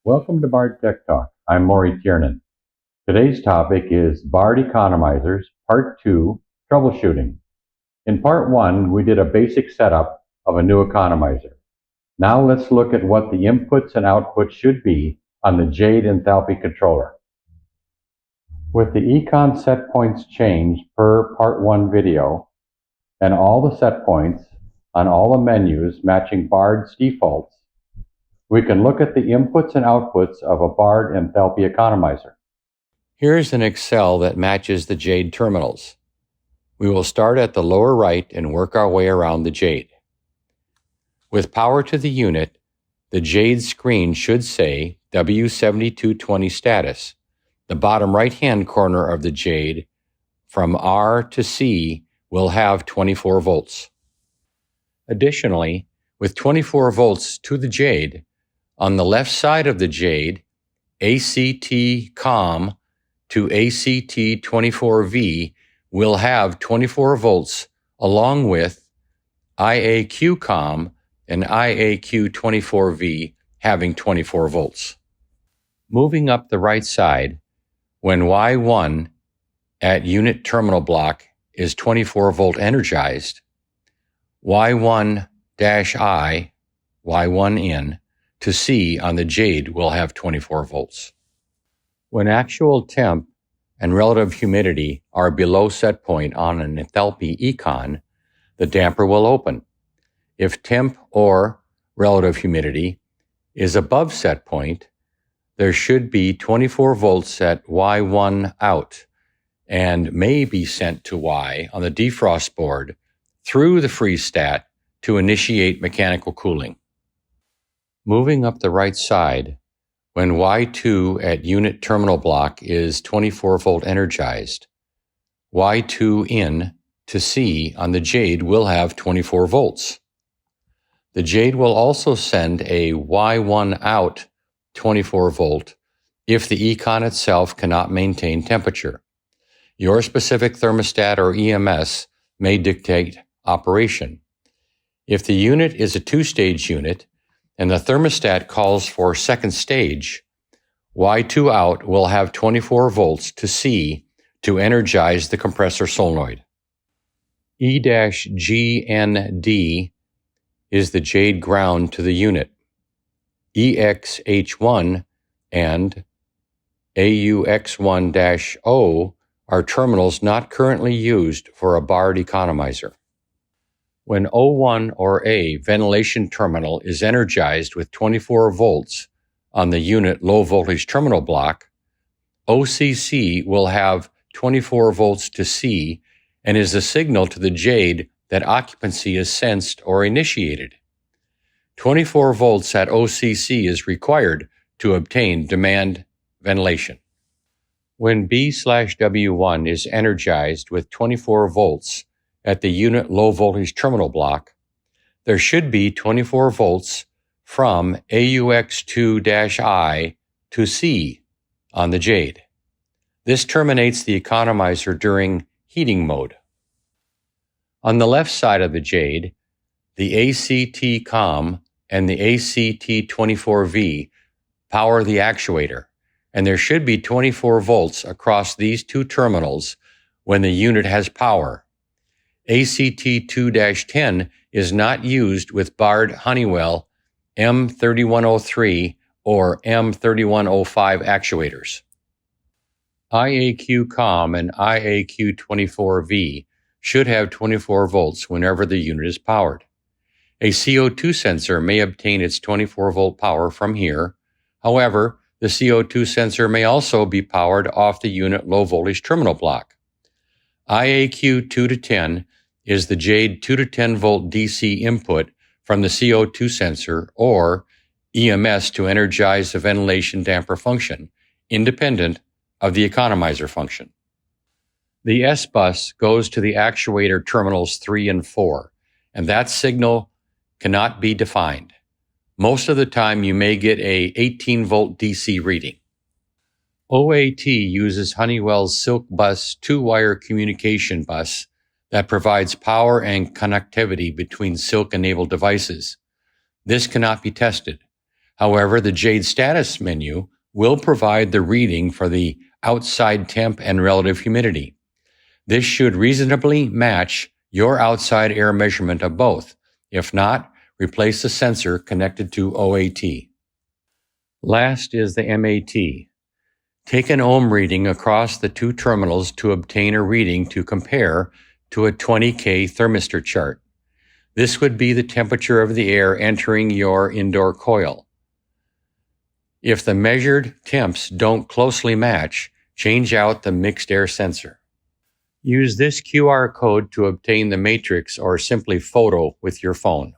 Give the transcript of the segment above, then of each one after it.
Welcome to Bard Tech Talk. I'm Maury Tiernan. Today's topic is Bard Economizers, Part 2, Troubleshooting. In Part 1, we did a basic setup of a new economizer. Now let's look at what the inputs and outputs should be on the Jade enthalpy controller. With the econ set points changed per Part 1 video, and all the set points on all the menus matching Bard's defaults, we can look at the inputs and outputs of a Bard enthalpy economizer. Here's an Excel that matches the Jade terminals. We will start at the lower right and work our way around the Jade. With power to the unit, the Jade screen should say W7220 status. The bottom right-hand corner of the Jade, from R to C, will have 24 volts. Additionally, with 24 volts to the Jade, on the left side of the Jade, ACT COM to ACT 24V will have 24 volts along with IAQ COM and IAQ 24V having 24 volts. Moving up the right side, when Y1 at unit terminal block is 24 volt energized, Y1-I, Y1 in, to C on the Jade will have 24 volts. When actual temp and relative humidity are below set point on an enthalpy econ, the damper will open. If temp or relative humidity is above set point, there should be 24 volts at Y1 out and may be sent to Y on the defrost board through the freeze stat to initiate mechanical cooling. Moving up the right side, when Y2 at unit terminal block is 24 volt energized, Y2 in to C on the Jade will have 24 volts. The Jade will also send a Y1 out 24 volt if the econ itself cannot maintain temperature. Your specific thermostat or EMS may dictate operation. If the unit is a two-stage unit, and the thermostat calls for second stage, Y2 out will have 24 volts to C to energize the compressor solenoid. E-GND is the Jade ground to the unit. EXH1 and AUX1-O are terminals not currently used for a Bard economizer. When O1 or A ventilation terminal is energized with 24 volts on the unit low voltage terminal block, OCC will have 24 volts to C and is a signal to the Jade that occupancy is sensed or initiated. 24 volts at OCC is required to obtain demand ventilation. When B/W1 is energized with 24 volts at the unit low voltage terminal block, there should be 24 volts from AUX2-I to C on the Jade. This terminates the economizer during heating mode. On the left side of the Jade, the ACT COM and the ACT 24V power the actuator, and there should be 24 volts across these two terminals when the unit has power. ACT 2-10 is not used with Bard Honeywell M3103 or M3105 actuators. IAQ COM and IAQ 24V should have 24 volts whenever the unit is powered. A CO2 sensor may obtain its 24 volt power from here. However, the CO2 sensor may also be powered off the unit low voltage terminal block. IAQ 2-10 is the Jade 2 to 10 volt DC input from the CO2 sensor or EMS to energize the ventilation damper function, independent of the economizer function. The S-bus goes to the actuator terminals 3 and 4, and that signal cannot be defined. Most of the time you may get a 18 volt DC reading. OAT uses Honeywell's Silk Bus 2-wire communication bus that provides power and connectivity between Silk-enabled devices. This cannot be tested. However, the Jade status menu will provide the reading for the outside temp and relative humidity. This should reasonably match your outside air measurement of both. If not, replace the sensor connected to OAT. Last is the MAT. Take an ohm reading across the two terminals to obtain a reading to compare to a 20K thermistor chart. This would be the temperature of the air entering your indoor coil. If the measured temps don't closely match, change out the mixed air sensor. Use this QR code to obtain the matrix or simply photo with your phone.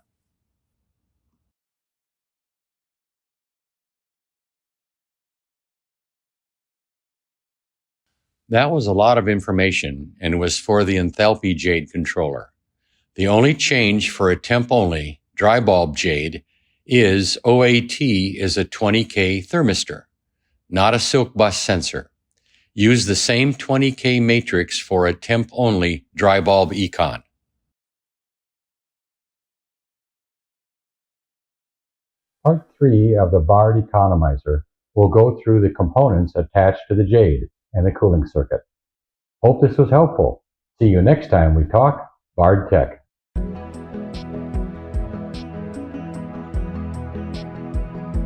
That was a lot of information and was for the enthalpy Jade controller. The only change for a temp-only dry bulb Jade is OAT is a 20K thermistor, not a silk bus sensor. Use the same 20K matrix for a temp-only dry bulb Econ. Part 3 of the Bard Economizer will go through the components attached to the Jade and the cooling circuit. Hope this was helpful. See you next time we talk Bard Tech.